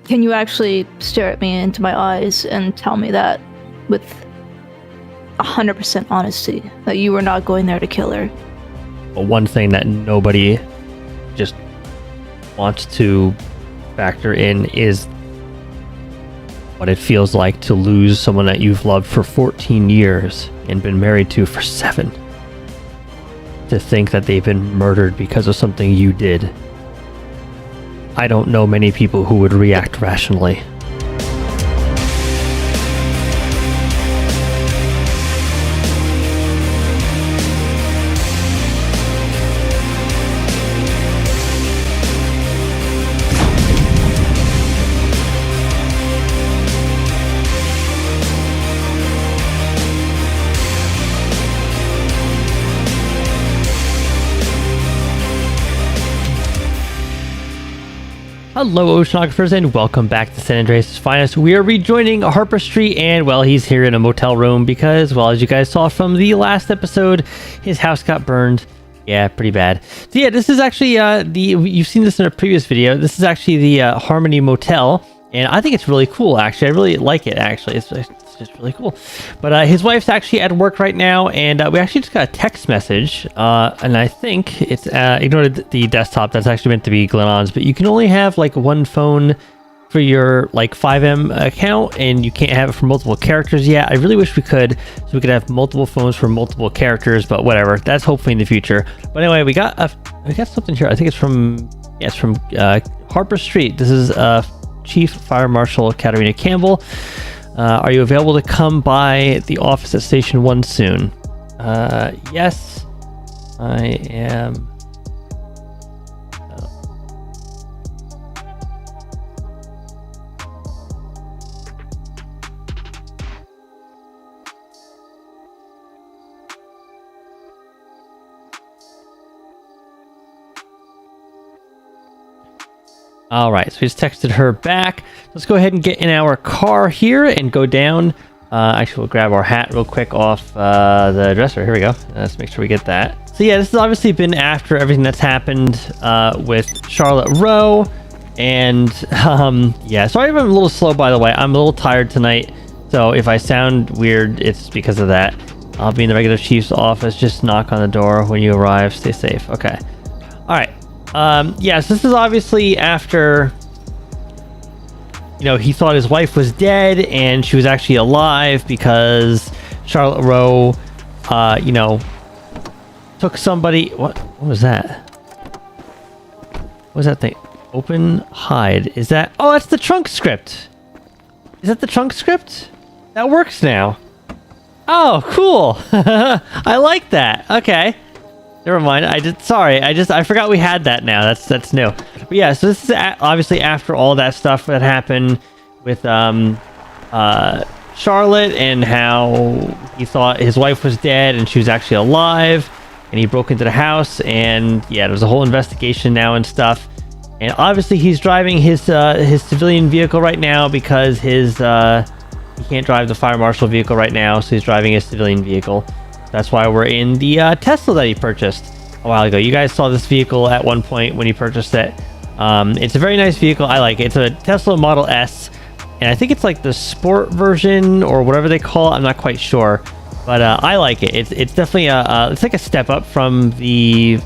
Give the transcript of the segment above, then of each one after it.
Can you actually stare at me into my eyes and tell me that with 100% honesty that you were not going there to kill her? But one thing that nobody just wants to factor in is what it feels like to lose someone that you've loved for 14 years and been married to for 7. To think that they've been murdered because of something you did. I don't know many people who would react rationally. Hello, oceanographers, and welcome back to San Andreas' Finest. We are rejoining Harper Street, and, well, he's here in a motel room because, well, as you guys saw from the last episode, his house got burned. Yeah, pretty bad. So, yeah, this is actually, you've seen this in a previous video. This is actually the Harmony Motel, and I think it's really cool, actually. I really like it, actually. It's just really cool. But his wife's actually at work right now, and we actually just got a text message, and I think it's ignore the desktop. That's actually meant to be Glennon's, but you can only have like one phone for your like 5M account, and you can't have it for multiple characters yet. I really wish we could, so we could have multiple phones for multiple characters, but whatever. That's hopefully in the future. But anyway, we got something here. I think it's from Harper Street. This is Chief Fire Marshal Katarina Campbell. Are you available to come by the office at Station 1 soon? Yes, I am. All right, so we just texted her back. Let's go ahead and get in our car here and go down. Actually, we'll grab our hat real quick off the dresser. Here we go. Let's make sure we get that. So yeah, this has obviously been after everything that's happened with Charlotte Rowe. And yeah, sorry if I'm a little slow, by the way. I'm a little tired tonight. So if I sound weird, it's because of that. I'll be in the regular chief's office. Just knock on the door when you arrive. Stay safe. Okay. All right. Yeah, so this is obviously after, you know, he thought his wife was dead and she was actually alive because Charlotte Rowe, you know, took somebody. What was that? What was that thing? Open hide. Is that? Oh, that's the trunk script. Is that the trunk script? That works now. Oh, cool. I like that. Okay. Never mind. I forgot we had that now. That's new. But yeah, so this is obviously after all that stuff that happened with Charlotte and how he thought his wife was dead and she was actually alive, and he broke into the house, and yeah, there's a whole investigation now and stuff. And obviously he's driving his civilian vehicle right now because he can't drive the fire marshal vehicle right now, so he's driving his civilian vehicle. That's why we're in the Tesla that he purchased a while ago. You guys saw this vehicle at one point when he purchased it. It's a very nice vehicle. I like it. It's a Tesla Model S, and I think it's like the sport version or whatever they call it. I'm not quite sure, but I like it. It's definitely it's like a step up from the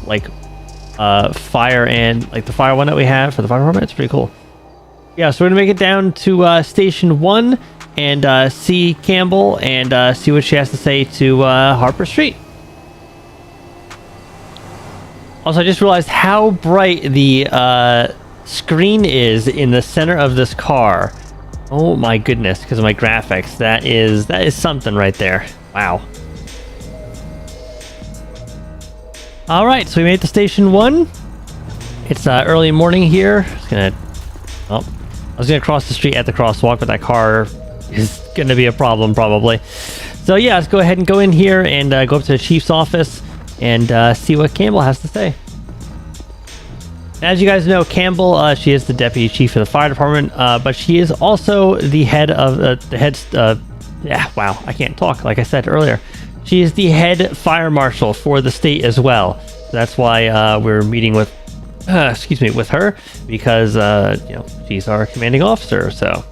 fire and like the fire one that we have for the fire department. It's pretty cool. Yeah, so we're gonna make it down to Station 1 and see Campbell and see what she has to say to Harper Street. Also, I just realized how bright the screen is in the center of this car. Oh my goodness, because of my graphics. That is something right there. Wow. All right, so we made it to Station 1. It's early morning here. I was gonna cross the street at the crosswalk, but that car is gonna be a problem probably. So yeah, let's go ahead and go in here and go up to the chief's office and see what Campbell has to say. As you guys know, Campbell, she is the deputy chief of the fire department, but she is also the head of wow, I can't talk like I said earlier. She is the head fire marshal for the state as well. So that's why we're meeting with with her because she's our commanding officer. So.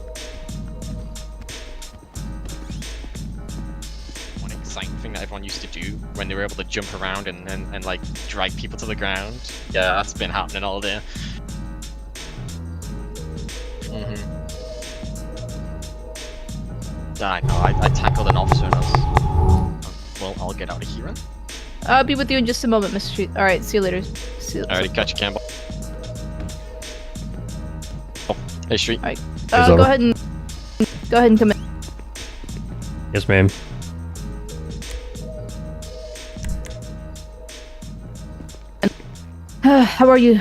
One exciting thing that everyone used to do when they were able to jump around and like drag people to the ground. Yeah, that's been happening all day. I know. I tackled an officer and I was. Well, I'll get out of here. I'll be with you in just a moment, Mr. Street. All right, see you later. Alrighty, catch you, Campbell. Oh, hey, Street. All right, go ahead and come in. Yes, ma'am. How are you?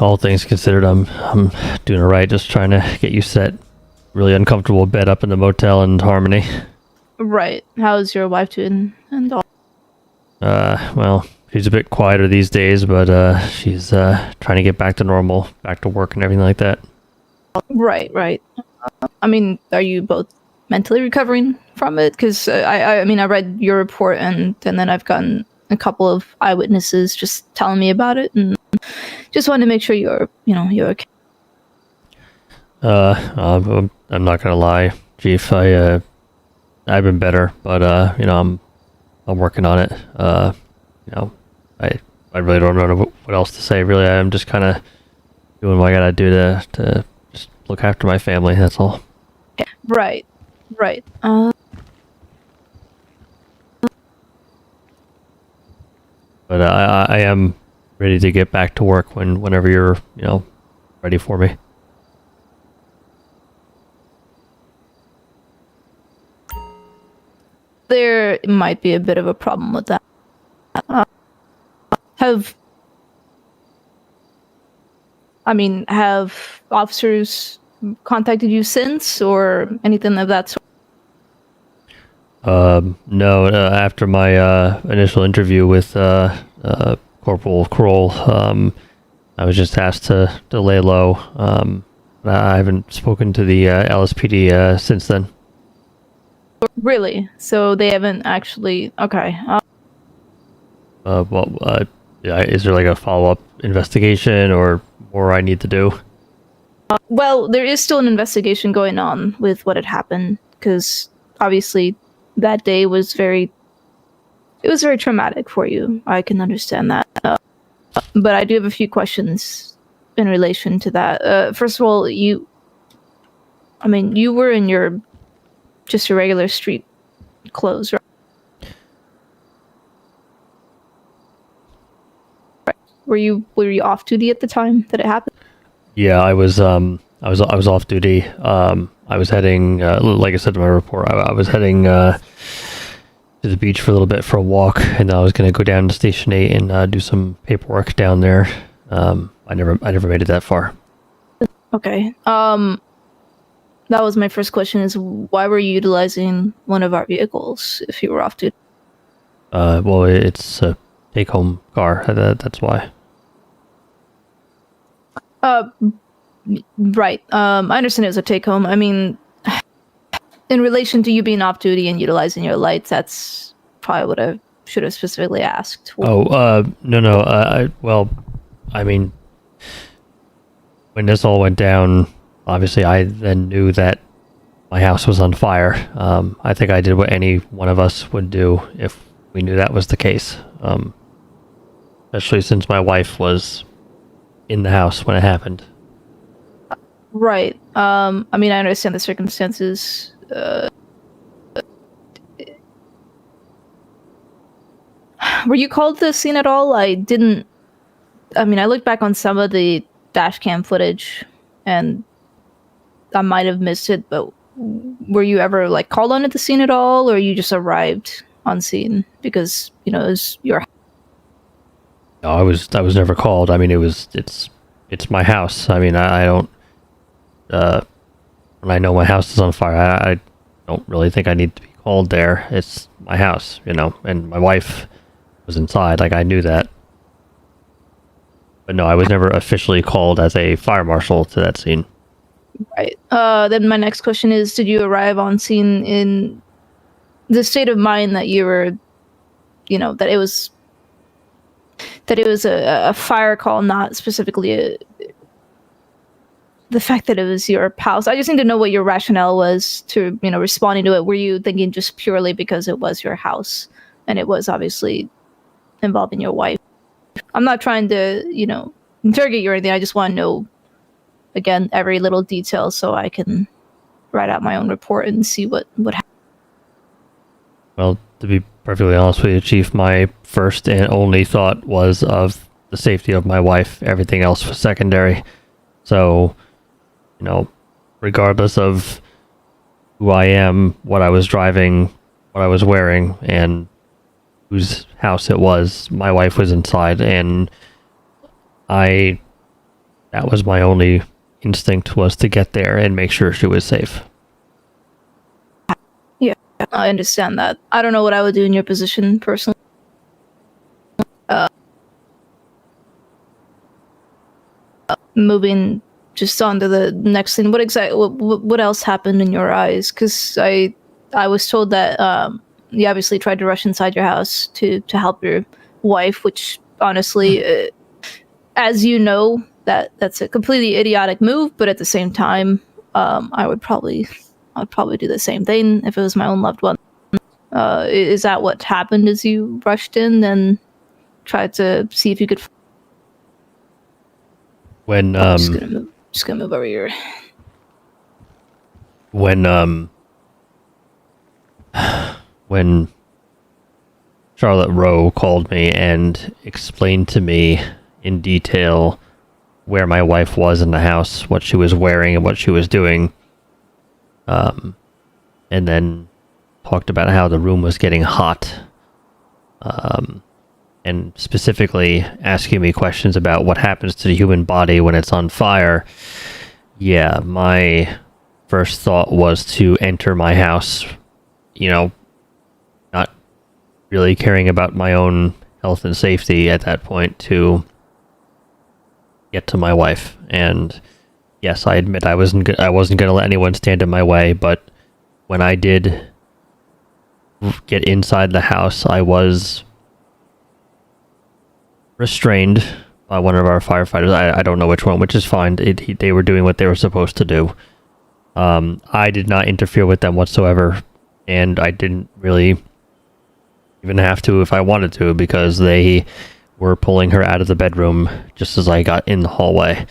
All things considered, I'm doing all right. Just trying to get you set. Really uncomfortable bed up in the motel in Harmony. Right. How's your wife doing and all? Well, she's a bit quieter these days, but she's trying to get back to normal, back to work and everything like that. Right. I mean, are you both mentally recovering from it? Because I read your report and then I've gotten a couple of eyewitnesses just telling me about it, and just wanted to make sure you're okay. I'm not gonna lie, Chief. I've been better, but I'm working on it. I really don't know what else to say. Really, I'm just kind of doing what I gotta do to just look after my family. That's all. Right. But I am ready to get back to work whenever you're ready for me. There might be a bit of a problem with that. Have officers contacted you since, or anything of that sort? No. After my initial interview with Corporal Kroll, I was just asked to lay low. I haven't spoken to the LSPD since then. Really? So they haven't actually? Okay. Is there like a follow-up investigation or more I need to do? Well, there is still an investigation going on with what had happened, because obviously that day was very traumatic for you. I can understand that. But I do have a few questions in relation to that. First of all, you were in your regular street clothes, right? Were you off duty at the time that it happened? Yeah, I was off duty. I was heading, like I said in my report, I was heading to the beach for a little bit for a walk, and I was going to go down to Station 8 and do some paperwork down there. I never made it that far. Okay. That was my first question: is why were you utilizing one of our vehicles if you were off duty? Well, it's a take-home car. That's why. Right. I understand it was a take-home. I mean, in relation to you being off duty and utilizing your lights, that's probably what I should have specifically asked. No. Well, I mean, when this all went down, obviously I then knew that my house was on fire. I think I did what any one of us would do if we knew that was the case. Especially since my wife was in the house when it happened. Right. I understand the circumstances. Were you called to the scene at all? I looked back on some of the dash cam footage, and I might have missed it, but were you ever called on at the scene at all, or you just arrived on scene because it was your? No, I was never called. I mean, it's my house. I mean, I don't. When I know my house is on fire, I don't really think I need to be called there. It's my house, and my wife was inside. I knew that. But no, I was never officially called as a fire marshal to that scene. Right. Then my next question is, did you arrive on scene in the state of mind that you were, that it was that it was a fire call, not specifically the fact that it was your house. I just need to know what your rationale was to, responding to it. Were you thinking just purely because it was your house and it was obviously involving your wife? I'm not trying to, interrogate you or anything. I just want to know, again, every little detail so I can write out my own report and see what happened. Well, to be perfectly honest with you, Chief, my first and only thought was of the safety of my wife. Everything else was secondary. So, regardless of who I am, what I was driving, what I was wearing, and whose house it was, my wife was inside, and that was my only instinct, was to get there and make sure she was safe. Yeah, I understand that. I don't know what I would do in your position personally. Moving just on to the next thing. What else happened in your eyes? Because I was told that you obviously tried to rush inside your house to help your wife, which honestly, as you know, that's a completely idiotic move. But at the same time, I would probably do the same thing if it was my own loved one. Is that what happened? As you rushed in and tried to see if you could? When just gonna move over here. When Charlotte Rowe called me and explained to me in detail where my wife was in the house, what she was wearing and what she was doing, and then talked about how the room was getting hot, and specifically asking me questions about what happens to the human body when it's on fire. Yeah, my first thought was to enter my house, not really caring about my own health and safety at that point, to get to my wife. And yes, I admit I wasn't going to let anyone stand in my way, but when I did get inside the house, I was restrained by one of our firefighters. I don't know which one, which is fine. They were doing what they were supposed to do. I did not interfere with them whatsoever, and I didn't really even have to if I wanted to, because they were pulling her out of the bedroom just as I got in the hallway.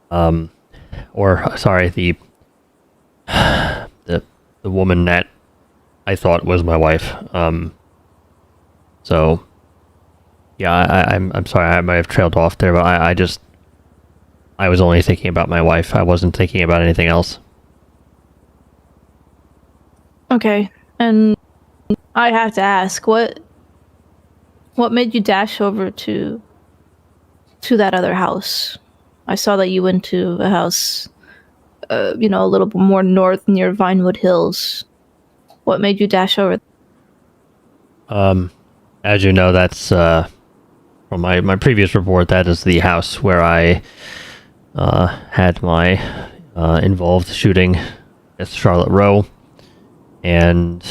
The woman that I thought was my wife. So yeah, I'm sorry, I might have trailed off there, but I was only thinking about my wife. I wasn't thinking about anything else. Okay, and I have to ask, what made you dash over to that other house? I saw that you went to a house, a little bit more north near Vinewood Hills. What made you dash over? As you know, that's from my previous report. That is the house where I had my involved shooting at Charlotte Rowe, and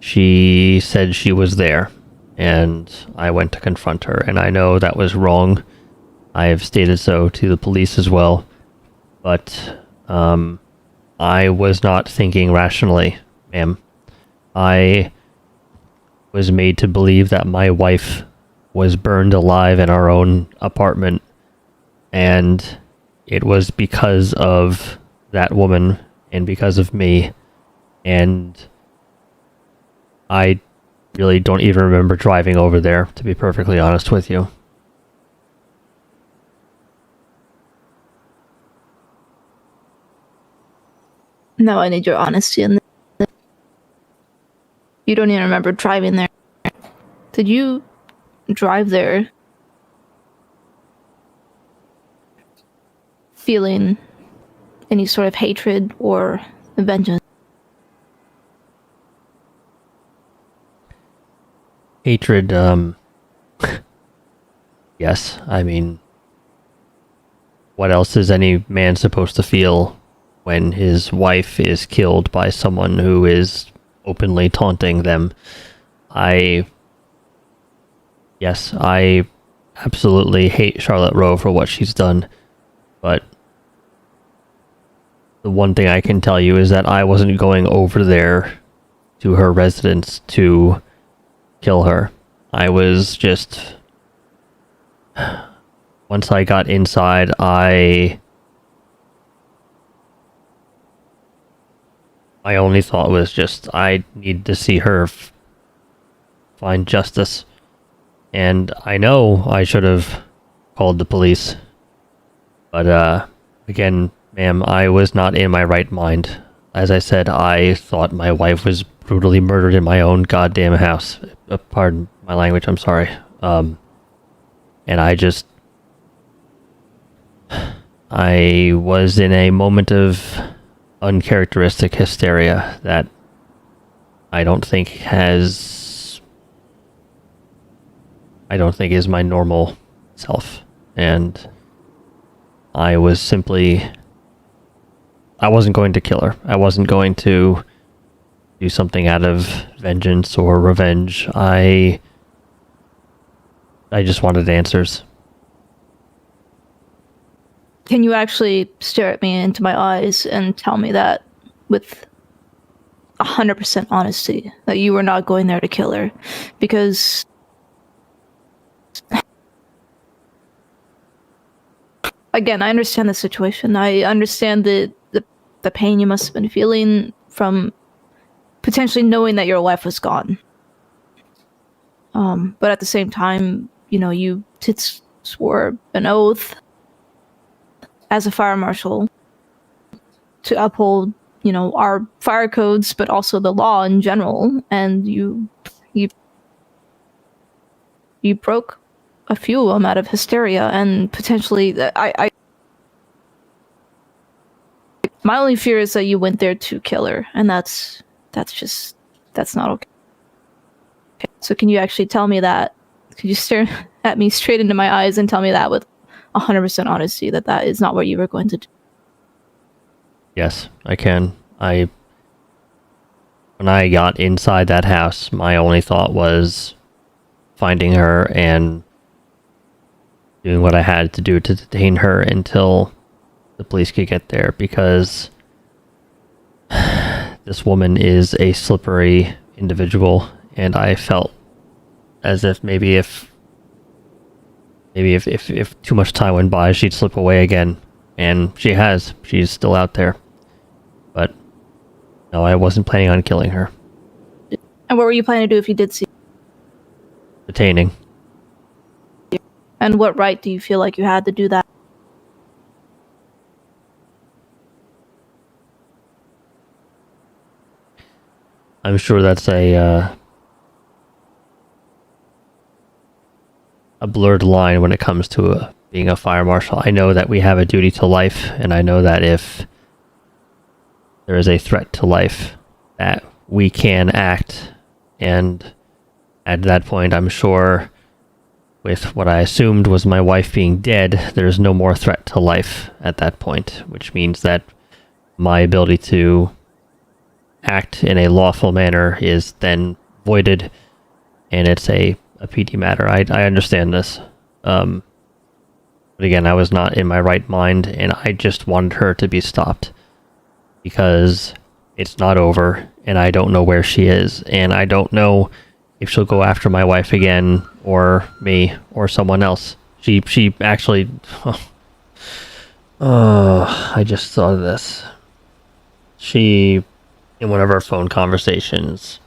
she said she was there, and I went to confront her, and I know that was wrong. I have stated so to the police as well, but I was not thinking rationally, ma'am. I was made to believe that my wife was burned alive in our own apartment, and it was because of that woman and because of me, and I really don't even remember driving over there, to be perfectly honest with you. No, I need your honesty in this. You don't even remember driving there. Did you drive there feeling any sort of hatred or vengeance? Hatred, yes. I mean, what else is any man supposed to feel when his wife is killed by someone who is openly taunting them? I Yes, I absolutely hate Charlotte Rowe for what she's done, but the one thing I can tell you is that I wasn't going over there to her residence to kill her. I was just... Once I got inside, my only thought was just, I need to see her find justice. And I know I should have called the police. But, again, ma'am, I was not in my right mind. As I said, I thought my wife was brutally murdered in my own goddamn house. Pardon my language, I'm sorry. And I was in a moment of uncharacteristic hysteria that I don't think is my normal self. And I wasn't going to kill her. I wasn't going to do something out of vengeance or revenge. I just wanted answers. Can you actually stare at me into my eyes and tell me that with 100% honesty that you were not going there to kill her? Because again, I understand the situation. I understand the pain you must have been feeling from potentially knowing that your wife was gone. But at the same time, you swore an oath as a fire marshal to uphold, our fire codes, but also the law in general. And you broke a few of them out of hysteria, and potentially, my only fear is that you went there to kill her, and that's not okay. So can you actually tell me that? Could you stare at me straight into my eyes and tell me that with 100% honesty that is not what you were going to do? Yes, I can. When I got inside that house, my only thought was finding her and doing what I had to do to detain her until the police could get there, because this woman is a slippery individual, and I felt as if maybe if too much time went by, she'd slip away again, and she's still out there. But no, I wasn't planning on killing her. And what were you planning to do if you did see? Detaining. And what right do you feel like you had to do that? I'm sure that's a blurred line when it comes to being a fire marshal. I know that we have a duty to life, and I know that if there is a threat to life, that we can act. And at that point, I'm sure, with what I assumed was my wife being dead, there's no more threat to life at that point, which means that my ability to act in a lawful manner is then voided, and it's a PD matter. I understand this. But again, I was not in my right mind, and I just wanted her to be stopped, because it's not over, and I don't know where she is, and I don't know if she'll go after my wife again, or me, or someone else. She actually... I just thought of this. She, in one of our phone conversations,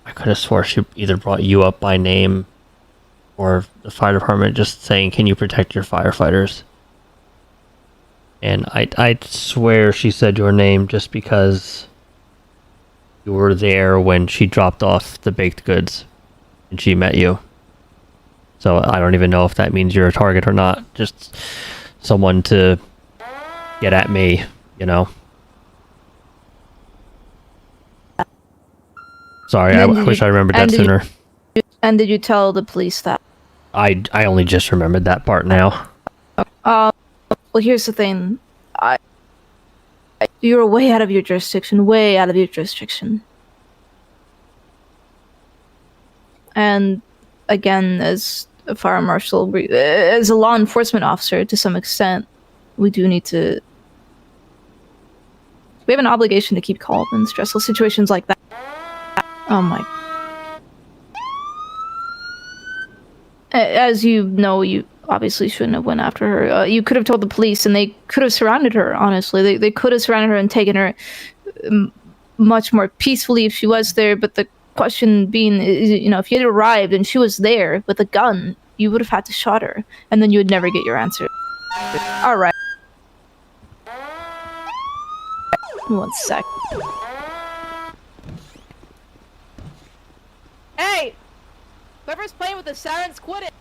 I could have swore she either brought you up by name, or the fire department, just saying, "Can you protect your firefighters?" And I swear she said your name just because you were there when she dropped off the baked goods and she met you. So I don't even know if that means you're a target or not. Just someone to get at me, Sorry, I wish I remembered that sooner. And did you tell the police that? I only just remembered that part now. Well, here's the thing. You're way out of your jurisdiction. Way out of your jurisdiction. And again, as a fire marshal, as a law enforcement officer, to some extent, we do need to. We have an obligation to keep calm in stressful situations like that. Oh my. As you know, you obviously shouldn't have went after her. You could have told the police, and they could have surrounded her, honestly. They could have surrounded her and taken her much more peacefully if she was there, but the question being, if you had arrived and she was there with a gun, you would have had to shot her, and then you would never get your answer. Alright. 1 sec. Hey! Whoever's playing with the sirens, quit it!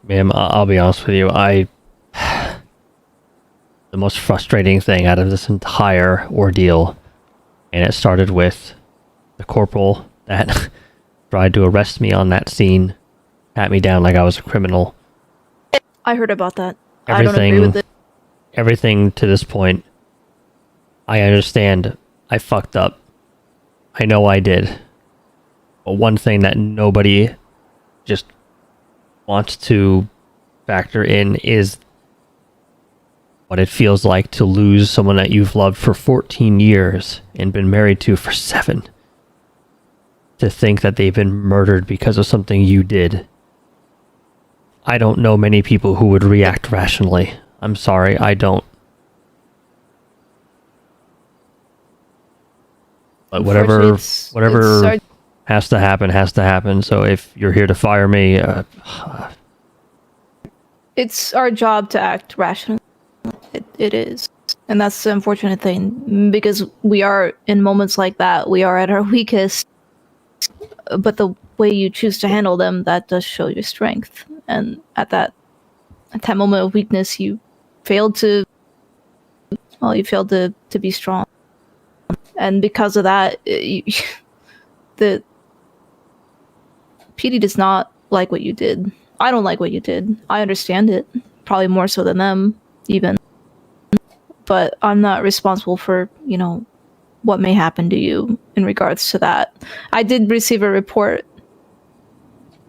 Ma'am, I'll be honest with you. The most frustrating thing out of this entire ordeal, and it started with the corporal that tried to arrest me on that scene, pat me down like I was a criminal. I heard about that. I don't agree with it. Everything to this point, I understand I fucked up. I know I did. But one thing that nobody just wants to factor in is what it feels like to lose someone that you've loved for 14 years and been married to for 7. To think that they've been murdered because of something you did. I don't know many people who would react rationally. I'm sorry, I don't. But whatever has to happen, has to happen. So if you're here to fire me, it's our job to act rationally. It is. And that's the unfortunate thing, because we are, in moments like that, we are at our weakest. But the way you choose to handle them, that does show your strength. And at that moment of weakness, you failed to be strong. And because of that, the PD does not like what you did. I don't like what you did. I understand it, probably more so than them, even. But I'm not responsible for, what may happen to you in regards to that. I did receive a report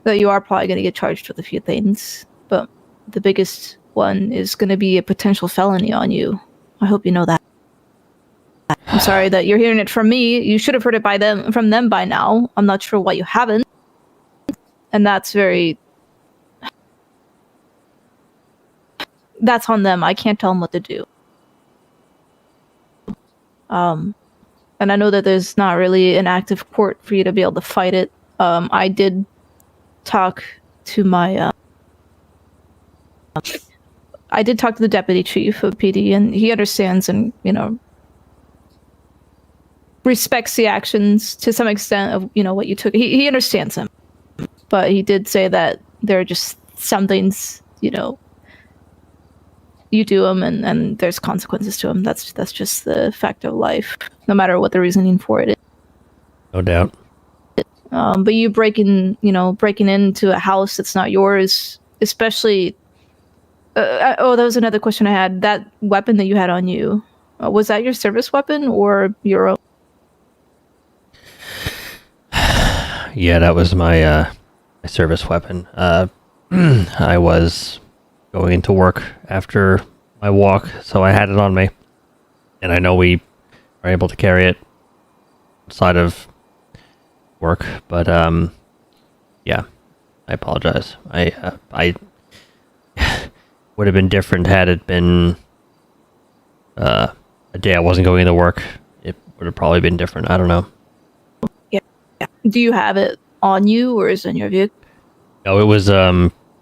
that you are probably going to get charged with a few things, but the biggest one is going to be a potential felony on you. I hope you know that. I'm sorry that you're hearing it from me. You should have heard it from them by now. I'm not sure why you haven't. And that's on them. I can't tell them what to do. And I know that there's not really an active court for you to be able to fight it. I did talk to the deputy chief of PD, and he understands and, respects the actions to some extent of, what you took. He understands them. But he did say that there are just some things, you do them and there's consequences to them. That's just the fact of life, no matter what the reasoning for it is. No doubt. But you breaking into a house that's not yours, especially. That was another question I had. That weapon that you had on you, was that your service weapon or your own? Yeah, that was my service weapon. I was going into work after my walk, so I had it on me. And I know we are able to carry it outside of work, but yeah, I apologize. I would have been different had it been a day I wasn't going to work. It would have probably been different. I don't know. Yeah. Do you have it on you, or is it in your vehicle? No, it was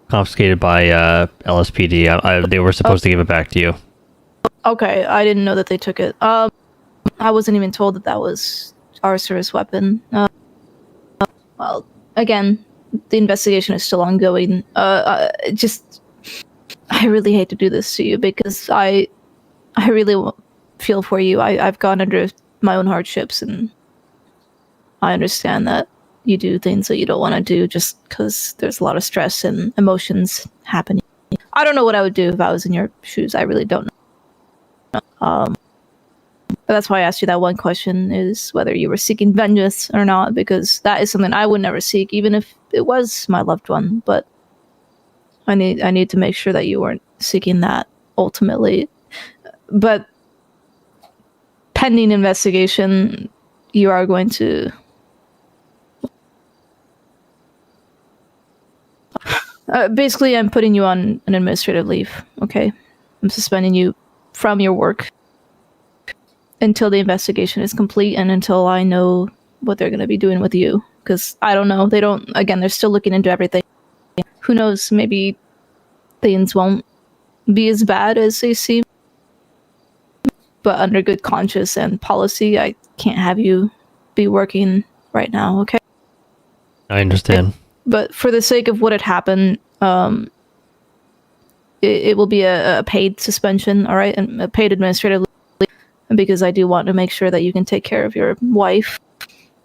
confiscated by LSPD. They were supposed to give it back to you. Okay, I didn't know that they took it. I wasn't even told that was our service weapon. Well, again, the investigation is still ongoing. I really hate to do this to you, because I really feel for you. I've gone under my own hardships, and I understand that you do things that you don't want to do just because there's a lot of stress and emotions happening. I don't know what I would do if I was in your shoes. I really don't know. That's why I asked you that one question, is whether you were seeking vengeance or not, because that is something I would never seek, even if it was my loved one. But I need to make sure that you weren't seeking that ultimately. But pending investigation, you are going to basically, I'm putting you on an administrative leave, okay? I'm suspending you from your work until the investigation is complete and until I know what they're going to be doing with you. Because I don't know. They're still looking into everything. Who knows? Maybe things won't be as bad as they seem. But under good conscience and policy, I can't have you be working right now, okay? I understand. But for the sake of what had happened, it will be a paid suspension, all right? And a paid administrative leave, because I do want to make sure that you can take care of your wife,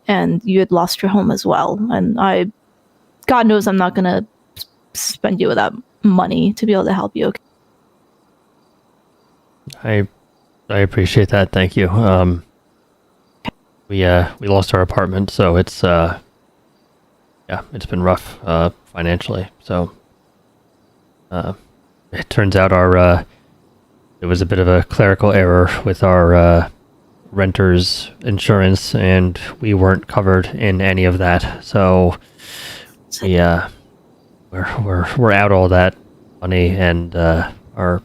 and you had lost your home as well. And God knows I'm not going to spend you with that money to be able to help you, okay? I appreciate that. Thank you. We lost our apartment, so it's it's been rough financially. So it turns out it was a bit of a clerical error with our renter's insurance, and we weren't covered in any of that. So we're out all that money, and our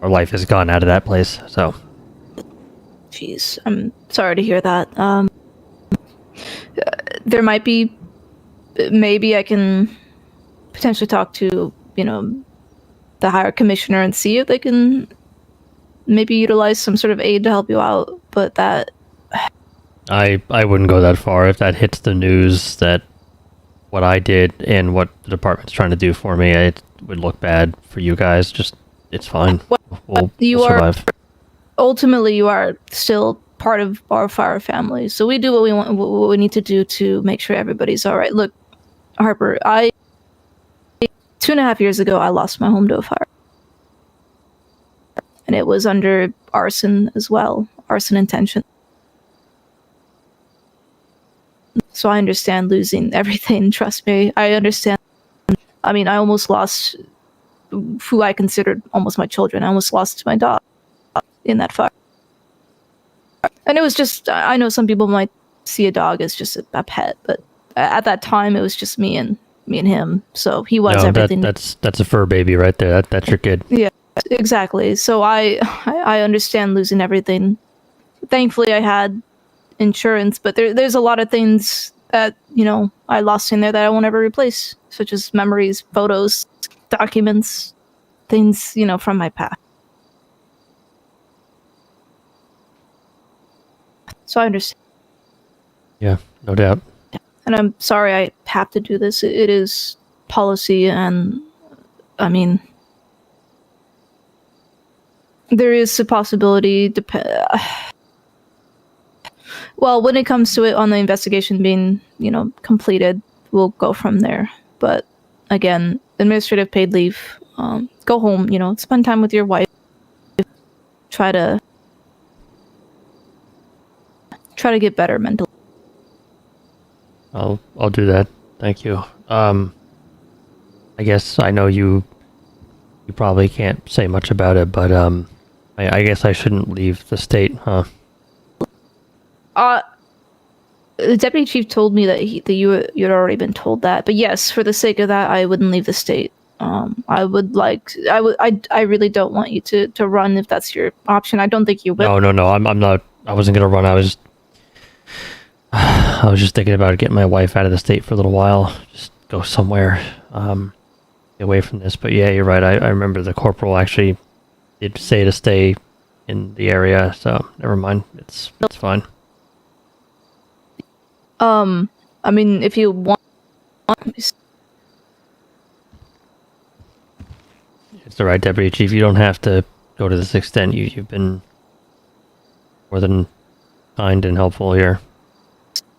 life has gone out of that place. So Jeez, I'm sorry to hear that. There might be, maybe I can potentially talk to, the higher commissioner and see if they can maybe utilize some sort of aid to help you out. But that, I wouldn't go that far. If that hits the news that what I did and what the department's trying to do for me, it would look bad for you guys. Just, it's fine. We'll survive. Ultimately, you are still part of our fire family. So we do what we need to do to make sure everybody's all right. Look, Harper, 2.5 years ago, I lost my home to a fire. And it was under arson as well, arson intention. So I understand losing everything, trust me. I understand. I mean, I almost lost who I considered almost my children. I almost lost my dog in that fire. And it was just, I know some people might see a dog as just a pet, but at that time, it was just me and him. So he was everything. That's a fur baby right there. That's your kid. Yeah, exactly. So I understand losing everything. Thankfully, I had insurance, but there's a lot of things that, I lost in there that I won't ever replace, such as memories, photos, documents, things, from my past. So I understand. Yeah, no doubt. And I'm sorry I have to do this. It is policy, and I mean, there is a possibility. Well, when it comes to it, on the investigation being, completed, we'll go from there. But again, administrative paid leave. Go home. Spend time with your wife. Try to get better mentally. I'll do that. Thank you. I guess I know you probably can't say much about it, but I guess I shouldn't leave the state, huh? The deputy chief told me that you had already been told that, but yes, for the sake of that, I wouldn't leave the state. I really don't want you to run if that's your option. I don't think you will. No. I'm not. I wasn't gonna run. I was just thinking about getting my wife out of the state for a little while. Just go somewhere, get away from this. But yeah, you're right. I remember the corporal actually did say to stay in the area. So never mind. It's fine. I mean, if you want, it's the right, Deputy Chief. You don't have to go to this extent. You've been more than kind and helpful here.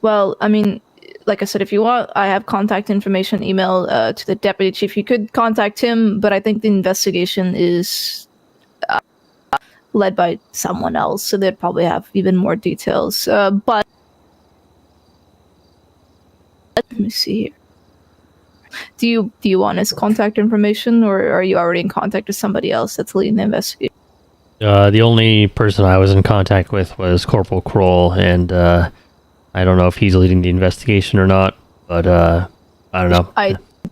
Well, I mean, like I said, if you want, I have contact information, email to the deputy chief. You could contact him, but I think the investigation is led by someone else, so they'd probably have even more details. But let me see here. Do you want his contact information, or are you already in contact with somebody else that's leading the investigation? The only person I was in contact with was Corporal Kroll, and I don't know if he's leading the investigation or not, but I don't know.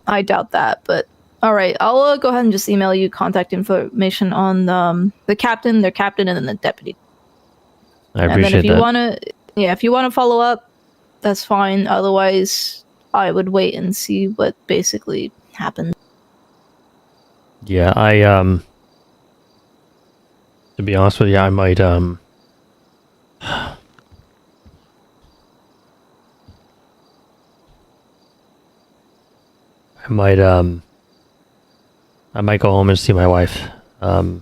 I doubt that, but all right, I'll go ahead and just email you contact information on the captain, their captain, and then the deputy. I appreciate that. And then if you want to follow up, that's fine. Otherwise, I would wait and see what basically happened. Yeah, to be honest with you, I might I might go home and see my wife, and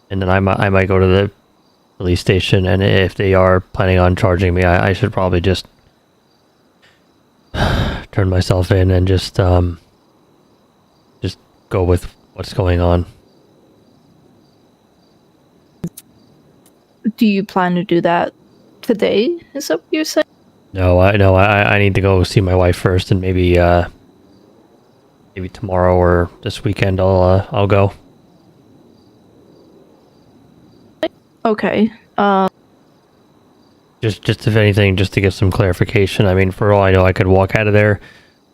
then I might go to the police station, and if they are planning on charging me, I should probably just turn myself in and just go with what's going on. Do you plan to do that today? Is that what you're saying? No, I need to go see my wife first, and maybe tomorrow or this weekend I'll go. Okay. Just if anything, just to get some clarification. I mean, for all I know, I could walk out of there,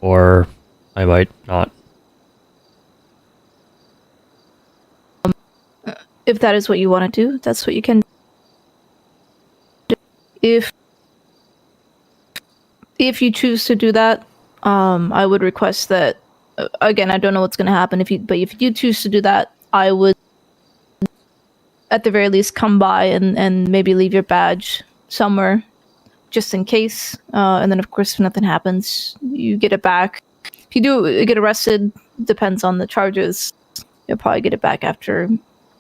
or I might not. If that is what you want to do, that's what you can do. If you choose to do that, I would request that. Again, I don't know what's going to happen. If you choose to do that, I would, at the very least, come by and maybe leave your badge somewhere, just in case. And then, of course, if nothing happens, you get it back. If you do get arrested, depends on the charges. You'll probably get it back after,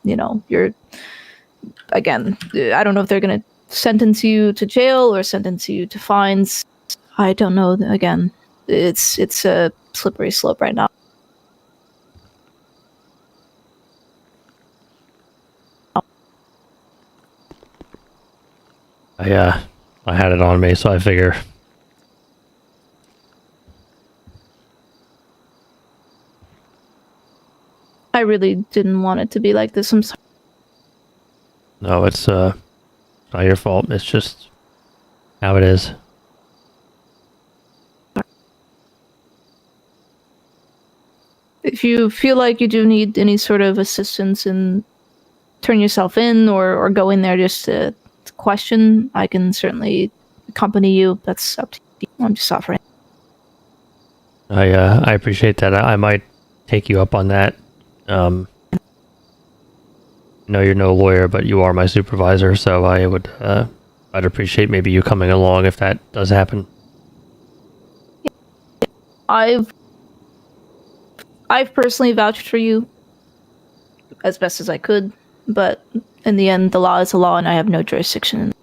you're. Again, I don't know if they're going to sentence you to jail or sentence you to fines. I don't know. Again, it's a slippery slope right now. I had it on me, so I figure. I really didn't want it to be like this. I'm sorry. No, it's not your fault. It's just how it is. If you feel like you do need any sort of assistance in turn yourself in or go in there just to question, I can certainly accompany you. That's up to you. I'm just offering. I appreciate that. I might take you up on that. No, you're no lawyer, but you are my supervisor, so I'd appreciate maybe you coming along if that does happen. I've personally vouched for you as best as I could, but in the end, the law is the law, and I have no jurisdiction.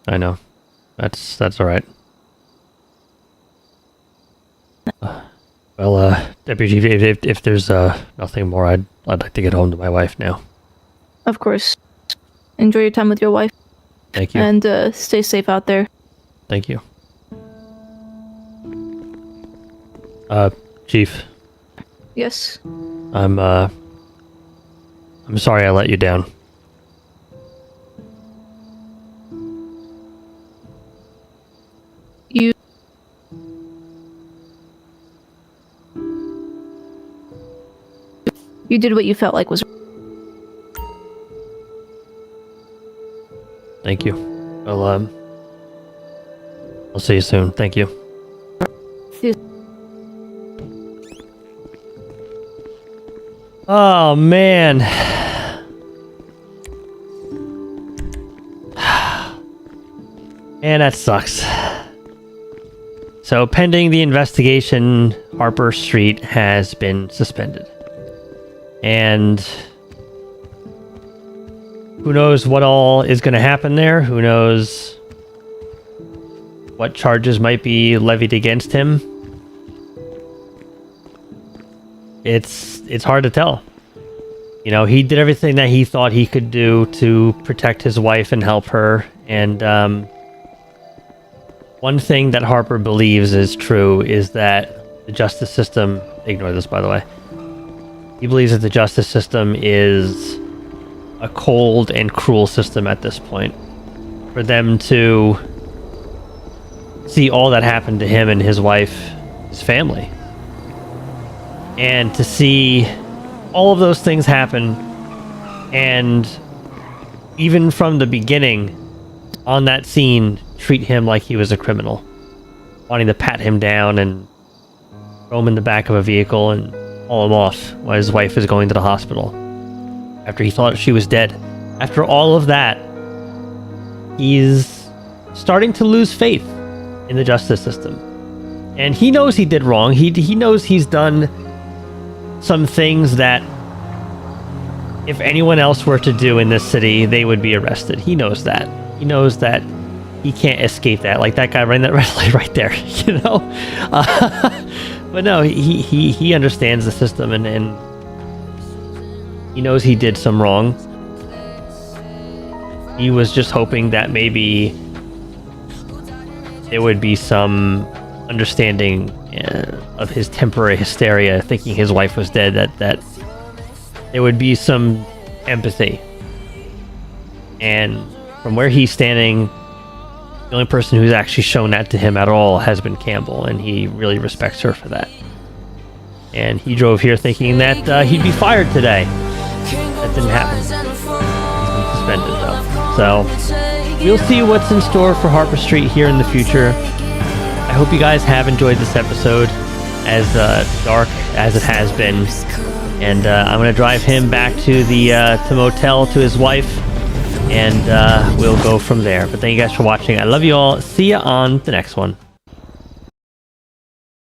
I know. That's all right. Well, Deputy Chief, if there's nothing more, I'd like to get home to my wife now. Of course. Enjoy your time with your wife. Thank you. And stay safe out there. Thank you. Chief. Yes. I'm sorry I let you down. You did what you felt like was. Thank you. Well, I'll see you soon. Thank you. Oh, man. Man, that sucks. So, pending the investigation, Harper Street has been suspended. And who knows what all is going to happen there? Who knows what charges might be levied against him? It's hard to tell. You know, he did everything that he thought he could do to protect his wife and help her. And one thing that Harper believes is true is that the justice system, ignore this by the way, he believes that the justice system is a cold and cruel system at this point. For them to see all that happened to him and his wife, his family, and to see all of those things happen, and even from the beginning on that scene treat him like he was a criminal, wanting to pat him down and throw him in the back of a vehicle and haul him off while his wife is going to the hospital after he thought she was dead. After all of that, he's starting to lose faith in the justice system, and he knows he did wrong. He knows he's done some things that if anyone else were to do in this city, they would be arrested. He knows that. He knows that he can't escape that. Like that guy running that red light right there, you know? But no, he understands the system, and he knows he did some wrong. He was just hoping that maybe there would be some understanding of his temporary hysteria, thinking his wife was dead, that there would be some empathy. And from where he's standing, the only person who's actually shown that to him at all has been Campbell, and he really respects her for that. And he drove here thinking that he'd be fired today. That didn't happen. He's been suspended though. So we'll see what's in store for Harper Street here in the future. I hope you guys have enjoyed this episode, as dark as it has been. And I'm going to drive him back to the motel to his wife, and we'll go from there. But thank you guys for watching. I love you all. See ya on the next one.